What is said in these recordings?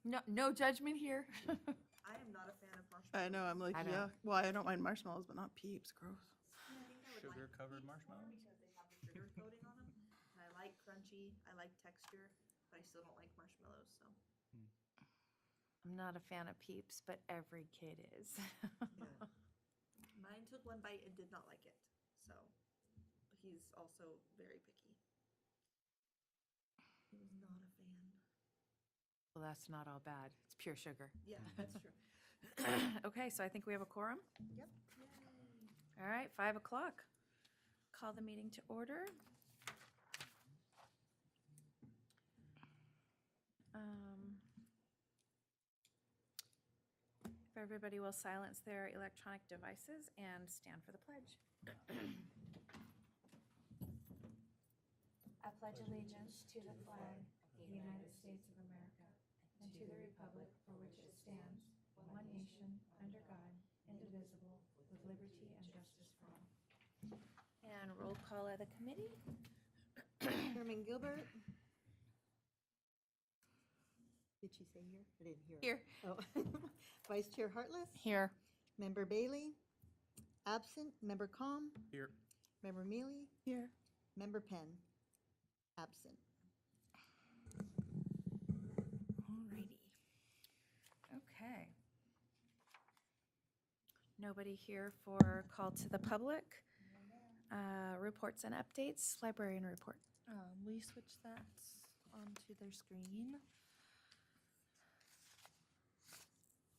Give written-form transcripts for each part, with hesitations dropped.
No judgment here. I am not a fan of marshmallows. I know, I'm like, I know. yeah, well, I don't mind marshmallows, but not Peeps, gross. I think I would like Sugar-covered Peeps more marshmallows? because they have the sugar coating on them. And I like crunchy, I like texture, but I still don't like marshmallows, so. I'm not a fan of Peeps, but every kid is. Mine took one bite and did not like it, so he's also very picky. He was not a fan. Well, that's not all bad. It's pure sugar. Yeah, that's true. Okay, so I think we have a quorum. Yep. All right, 5 o'clock. Call the meeting to order. If everybody will silence their electronic devices and stand for the pledge. I pledge allegiance to the flag of the United States of America and to the republic for which it stands, one nation, under God, indivisible, with liberty and justice for all. And roll call of the committee. Chairman Gilbert? Did she say here? I didn't hear. Here. Oh. Vice Chair Hartless? Here. Member Bailey? Absent. Member Com? Here. Member Mealy? Here. Member Penn? Absent. Alrighty. Okay. Nobody here for call to the public. Reports and updates, librarian report. We switch that onto their screen.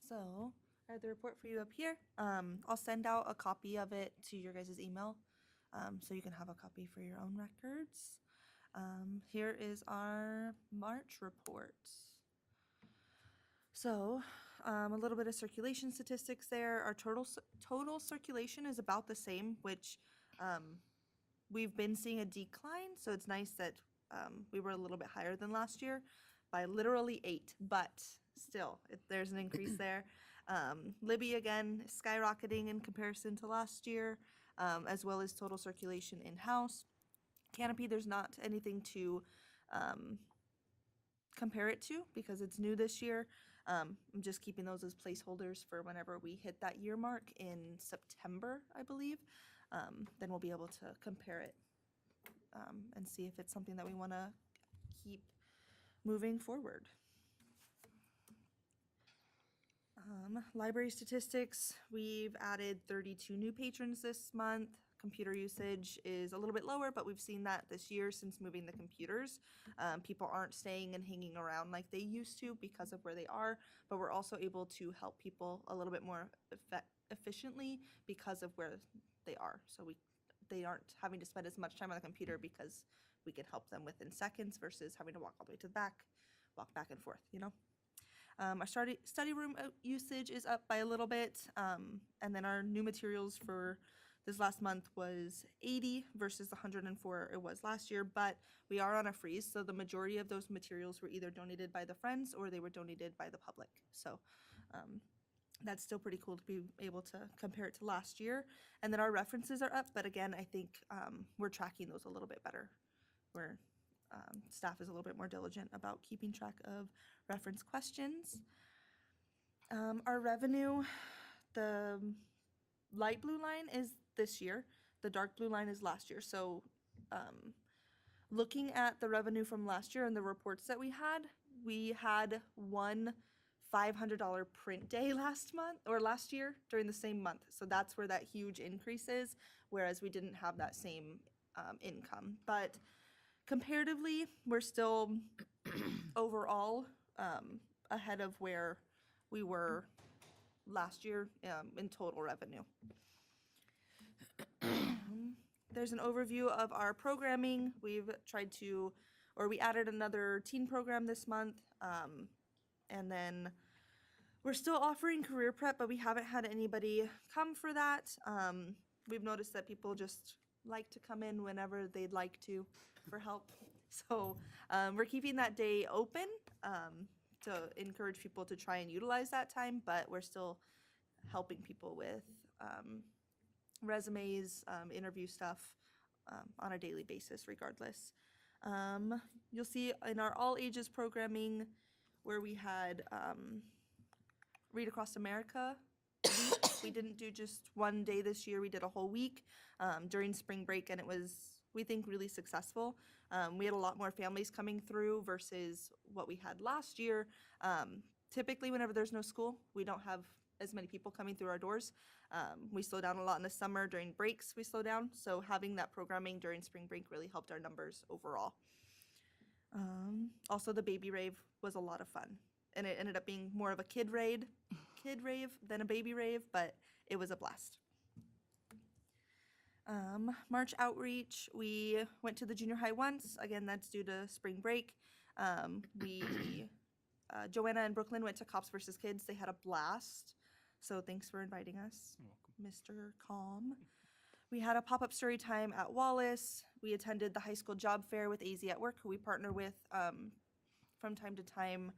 So I have the report for you up here. I'll send out a copy of it to your guys' email, so you can have a copy for your own records. Here is our March report. So a little bit of circulation statistics there. Our total circulation is about the same, which we've been seeing a decline. So it's nice that we were a little bit higher than last year by literally 8, but still there's an increase there. Libby again skyrocketing in comparison to last year, as well as total circulation in-house. Canopy, there's not anything to compare it to because it's new this year. I'm just keeping those as placeholders for whenever we hit that year mark in September, I believe. Then we'll be able to compare it and see if it's something that we want to keep moving forward. Library statistics, we've added 32 new patrons this month. Computer usage is a little bit lower, but we've seen that this year since moving the computers. People aren't staying and hanging around like they used to because of where they are, but we're also able to help people a little bit more efficiently because of where they are. So they aren't having to spend as much time on the computer because we can help them within seconds versus having to walk all the way to the back, walk back and forth, you know? Our study room usage is up by a little bit, and then our new materials for this last month was 80 versus the 104 it was last year, but we are on a freeze, so the majority of those materials were either donated by the Friends or they were donated by the public. So that's still pretty cool to be able to compare it to last year. And then our references are up, but again, I think we're tracking those a little bit better. Staff is a little bit more diligent about keeping track of reference questions. Our revenue, the light blue line is this year, the dark blue line is last year. So looking at the revenue from last year and the reports that we had one $500 print day last year during the same month. So that's where that huge increase is, whereas we didn't have that same income. But comparatively, we're still overall ahead of where we were last year in total revenue. There's an overview of our programming. We added another teen program this month. And then we're still offering career prep, but we haven't had anybody come for that. We've noticed that people just like to come in whenever they'd like to for help. So we're keeping that day open to encourage people to try and utilize that time, but we're still helping people with resumes, interview stuff on a daily basis regardless. You'll see in our all ages programming, where we had Read Across America week. We didn't do just one day this year. We did a whole week during spring break, and it was, we think, really successful. We had a lot more families coming through versus what we had last year. Typically, whenever there's no school, we don't have as many people coming through our doors. We slow down a lot in the summer. During breaks, we slow down. So having that programming during spring break really helped our numbers overall. Also, the baby rave was a lot of fun, and it ended up being more of a kid rave than a baby rave, but it was a blast. March outreach, we went to the junior high once. Again, that's due to spring break. Joanna and Brooklyn went to Cops versus Kids. They had a blast. So thanks for inviting us, Mr. Calm. We had a pop-up story time at Wallace. We attended the high school job fair with AZ at Work, who we partner with from time to time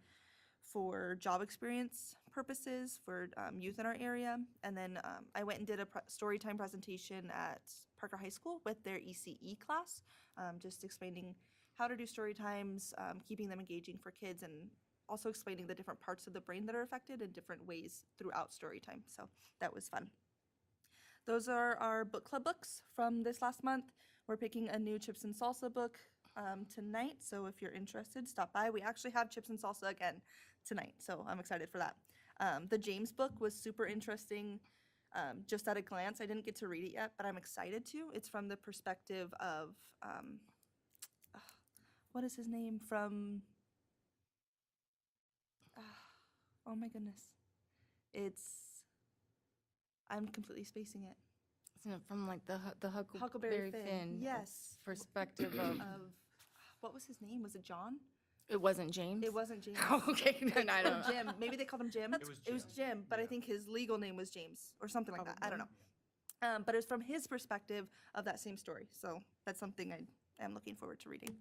for job experience purposes for youth in our area. And then I went and did a story time presentation at Parker High School with their ECE class, just explaining how to do story times, keeping them engaging for kids, and also explaining the different parts of the brain that are affected in different ways throughout story time. So that was fun. Those are our book club books from this last month. We're picking a new Chips and Salsa book tonight, so if you're interested, stop by. We actually have Chips and Salsa again tonight, so I'm excited for that. The James book was super interesting. Just at a glance, I didn't get to read it yet, but I'm excited to. It's from the perspective of, what is his name from, oh my goodness. I'm completely spacing it. Isn't it from like the Huckleberry Huckleberry Finn, Finn yes. perspective of? What was his name? Was it John? It wasn't James. It wasn't James. Okay, then I don't know. Jim. Maybe they called him Jim. It was Jim, but I think his legal name was James or something like that. I don't know. But it's from his perspective of that same story. So that's something I am looking forward to reading.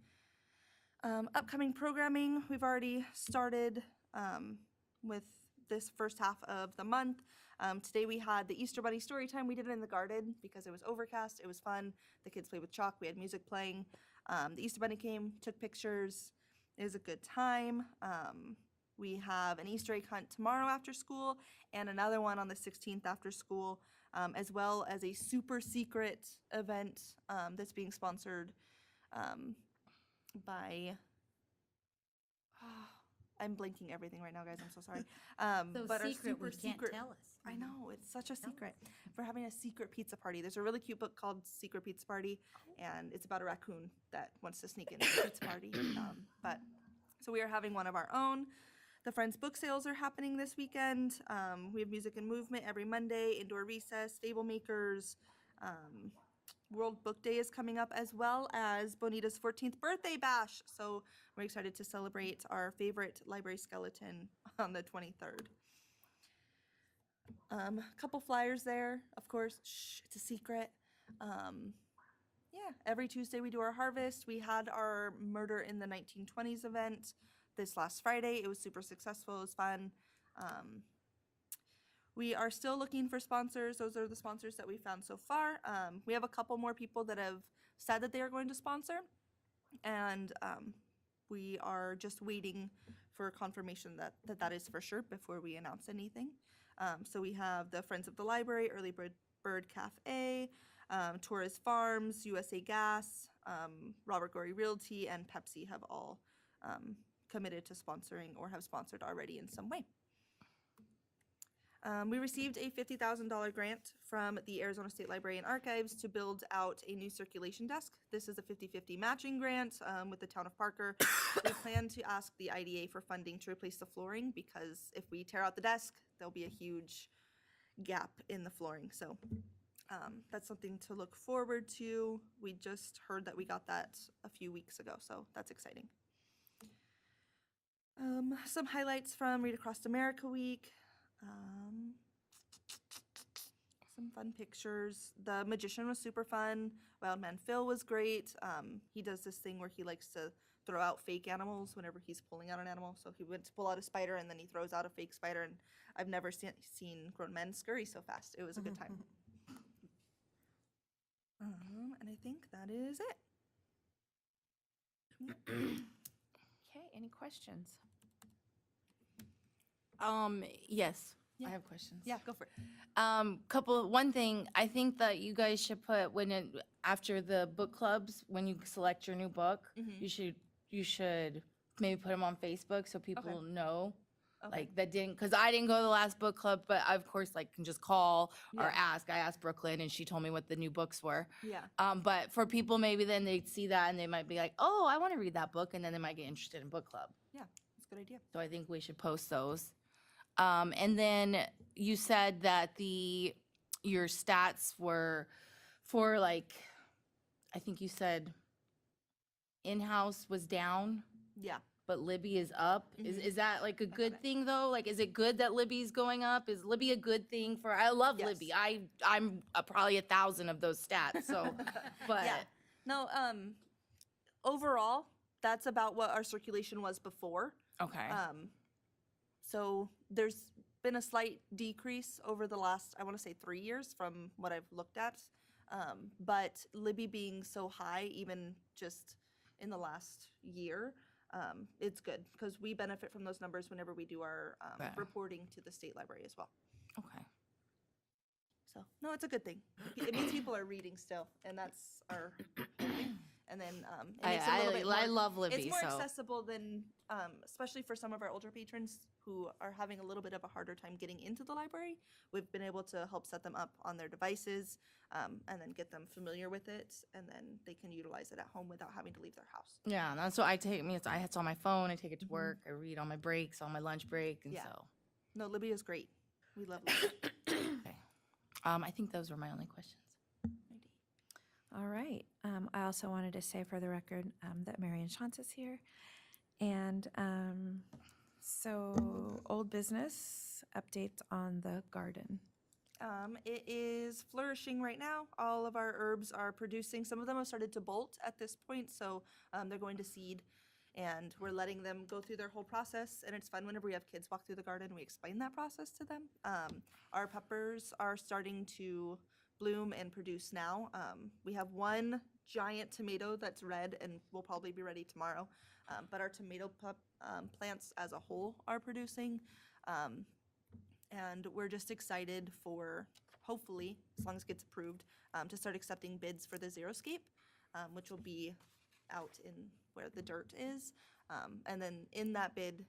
Upcoming programming, we've already started with this first half of the month. Today we had the Easter Bunny story time. We did it in the garden because it was overcast. It was fun. The kids played with chalk. We had music playing. The Easter Bunny came, took pictures. It was a good time. We have an Easter egg hunt tomorrow after school and another one on the 16th after school, as well as a super secret event that's being sponsored by... I'm blanking everything right now, guys. I'm so sorry. So but our secret, super we can't secret, tell us. I know, it's such a secret. We're having a secret pizza party. There's a really cute book called Secret Pizza Party, and it's about a raccoon that wants to sneak into the pizza party. So we are having one of our own. The Friends book sales are happening this weekend. We have Music and Movement every Monday, Indoor Recess, Fable Makers. World Book Day is coming up, as well as Bonita's 14th birthday bash. So we're excited to celebrate our favorite library skeleton on the 23rd. A couple flyers there, of course. Shh, it's a secret. Yeah, every Tuesday we do our harvest. We had our Murder in the 1920s event this last Friday. It was super successful. It was fun. We are still looking for sponsors. Those are the sponsors that we found so far. We have a couple more people that have said that they are going to sponsor, and we are just waiting for confirmation that is for sure before we announce anything. So we have the Friends of the Library, Early Bird Cafe, Torres Farms, USA Gas, Robert Gorey Realty, and Pepsi have all committed to sponsoring or have sponsored already in some way. We received a $50,000 grant from the Arizona State Library and Archives to build out a new circulation desk. This is a 50-50 matching grant with the town of Parker. We plan to ask the IDA for funding to replace the flooring, because if we tear out the desk, there'll be a huge gap in the flooring. So that's something to look forward to. We just heard that we got that a few weeks ago, so that's exciting. Some highlights from Read Across America Week. Some fun pictures. The Magician was super fun. Wildman Phil was great. He does this thing where he likes to throw out fake animals whenever he's pulling out an animal. So he went to pull out a spider, and then he throws out a fake spider, and I've never seen grown men scurry so fast. It was a good time. And I think that is it. Okay, any questions? Yes, Yeah. I have questions. Yeah, go for it. One thing, I think that you guys should put after the book clubs, when you select your new book, Mhm. you should maybe put them on Facebook so people know. Okay. Like that didn't, because I didn't go to the last book club, but I, of course, like can just call or Yeah. ask. I asked Brooklyn and she told me what the new books were. Yeah. But for people, maybe then they'd see that and they might be like, oh, I want to read that book. And then they might get interested in book club. Yeah, that's a good idea. So I think we should post those. And then you said that your stats were for like, I think you said in-house was down, Yeah. but Libby is up. Is that like a good it. thing though? Like, is it good that Libby's going up? Is Libby a good thing for? I love Yes. Libby. I'm probably 1,000 of those stats. So, but Yeah. No, overall, that's about what our circulation was before. okay, So there's been a slight decrease over the last, I want to say 3 years from what I've looked at. But Libby being so high, even just in the last year, it's good because we benefit from those numbers whenever we do our Yeah. reporting to the state library as well. okay. So no, it's a good thing. It means people are reading still, and that's our hoping. And then it makes it a little bit I more- love Libby. it's more so accessible than, especially for some of our older patrons who are having a little bit of a harder time getting into the library. We've been able to help set them up on their devices, and then get them familiar with it, and then they can utilize it at home without having to leave their house. yeah, that's what I take. It's on my phone. I take it to work. I read on my breaks, on my lunch break, and Yeah. so. No, Libby is great. We love Libby. Okay. I think those were my only questions. All right. I also wanted to say for the record that Marion Shantz is here. And so, old business updates on the garden. It is flourishing right now. All of our herbs are producing. Some of them have started to bolt at this point, so they're going to seed. And we're letting them go through their whole process. And it's fun whenever we have kids walk through the garden, we explain that process to them. Our peppers are starting to bloom and produce now. We have one giant tomato that's red and will probably be ready tomorrow. But our tomato plants as a whole are producing. And we're just excited for, hopefully, as long as it gets approved, to start accepting bids for the Xeriscape, which will be out in where the dirt is. And then in that bid,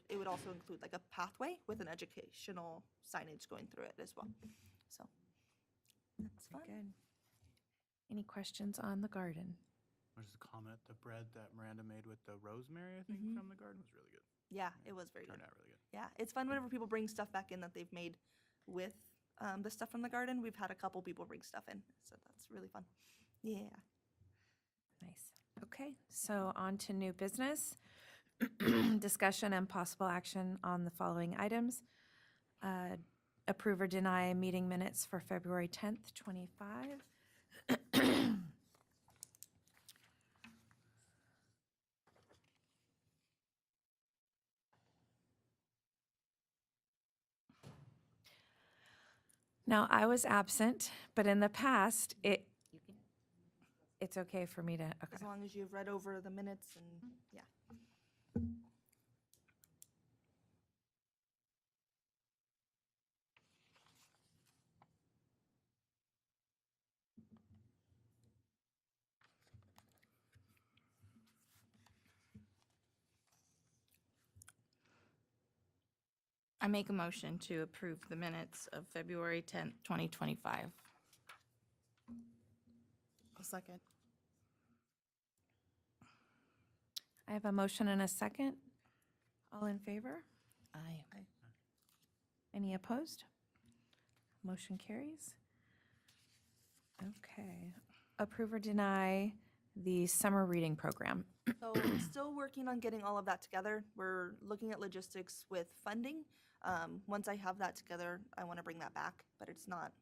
it would also include like a pathway with an educational signage going through it as well. So that's fun. Good. Any questions on the garden? I'll just comment, the bread that Miranda made with the rosemary, I think, Mhm. from the garden was really good. Yeah, it was very good. Turned out really good. Yeah, it's fun whenever people bring stuff back in that they've made with the stuff from the garden. We've had a couple people bring stuff in, so that's really fun. Yeah. Nice. Okay, so on to new business. Discussion and possible action on the following items. Approve or deny meeting minutes for February 10th, 25. Now, I was absent, but in the past, it's okay for me to, As okay. long as you've read over the minutes and, yeah. I make a motion to approve the minutes of February 10th, 2025. A second. I have a motion and a second. All in favor? Aye. Any opposed? Motion carries. Okay. Approve or deny the summer reading program. So still working on getting all of that together. We're looking at logistics with funding. Once I have that together, I want to bring that back, but it's not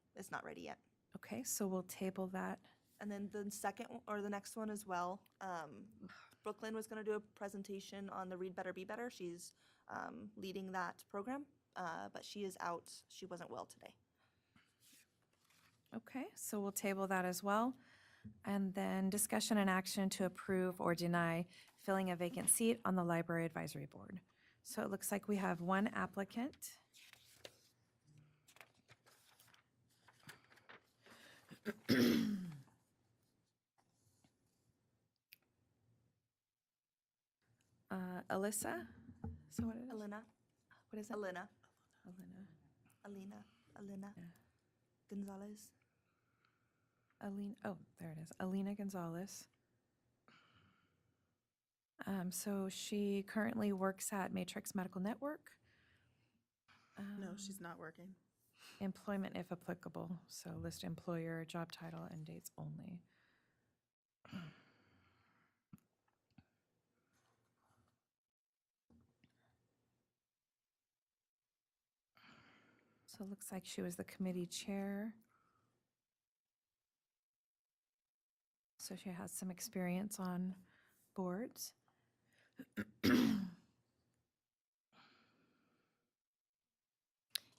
ready yet. Okay, so we'll table that. And then the second or the next one as well. Brooklyn was going to do a presentation on the Read Better, Be Better. She's leading that program, but she is out. She wasn't well today. Okay, so we'll table that as well. And then discussion and action to approve or deny filling a vacant seat on the Library Advisory Board. So it looks like we have one applicant. Alyssa? So what is Elena, What is it? Elena, Elena. Elena Yeah. Gonzalez. Oh, there it is. Alina Gonzalez. So she currently works at Matrix Medical Network. No, she's not working. Employment if applicable, so list employer, job title, and dates only. So it looks like she was the committee chair. So she has some experience on boards.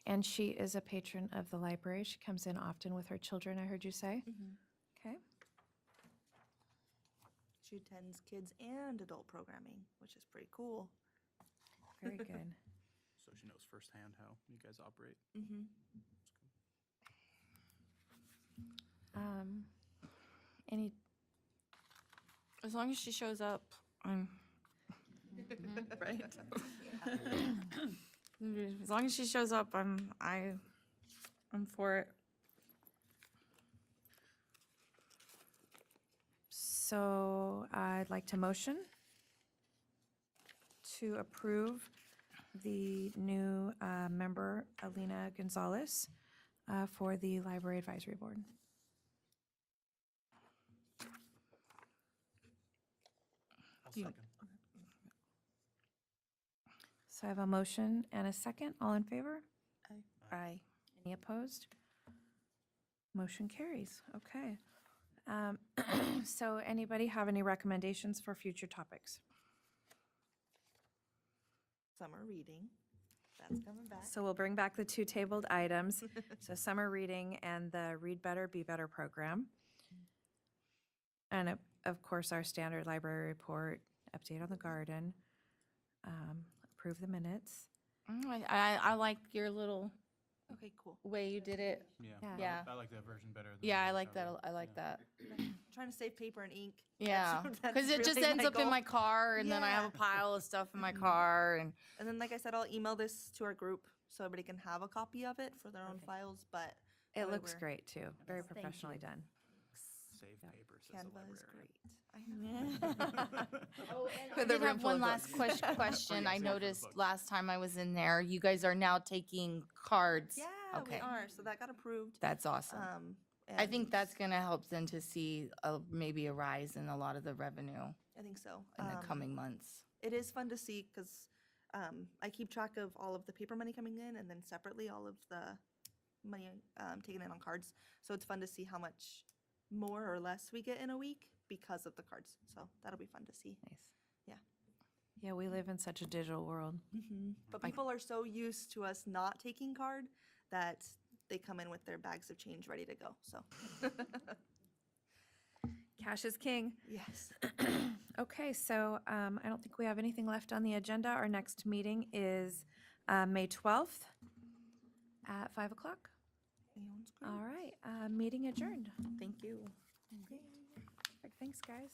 And she is a patron of the library. She comes in often with her children, I heard you say. Okay. She attends kids and adult programming, which is pretty cool. Very good. So she knows firsthand how you guys operate. Any, as long as she shows up, I'm, Right? as long as she shows up, I'm for it. So I'd like to motion to approve the new member, Alina Gonzalez, for the Library Advisory Board. I'll You- second. So I have a motion and a second. All in favor? Aye. Any opposed? Motion carries. Okay. So anybody have any recommendations for future topics? Summer reading. That's coming back. So we'll bring back the two tabled items. So summer reading and the Read Better, Be Better program. And of course, our standard library report, update on the garden, approve the minutes. I like your little Okay, cool. way you did it. Yeah. Yeah. Yeah. I like that version better. Than Yeah, I the like that. cover. I like Yeah. that. Trying to save paper and ink. Yeah, That's because it just really ends my up in goal. my car, and then I have a Yeah. pile of stuff in my car, and And then, like I said, I'll email this to our group so everybody can have a copy of it for their own files, but It that way looks we're- great too. Very Thank professionally you. done. Save paper, says the Canva is librarian. great. I know. I did have one last question. Oh, yeah, I save it for the noticed book. last time I was in there, you guys are now taking cards. Yeah, Okay. we are. So that got approved. That's awesome. I think and that's gonna help them to see maybe a rise in a lot of the revenue I think so. in the coming months. It is fun to see because I keep track of all of the paper money coming in and then separately all of the money taken in on cards. So it's fun to see how much more or less we get in a week because of the cards. So that'll be fun to see. Nice. Yeah. Yeah, we live in such a digital world. But people are so used to us not taking card that they come in with their bags of change ready to go. So Cash is king. yes. Okay, so I don't think we have anything left on the agenda. Our next meeting is May 12th at 5 o'clock. Sounds great. All right, meeting adjourned. Thank you. Perfect. Thanks, guys.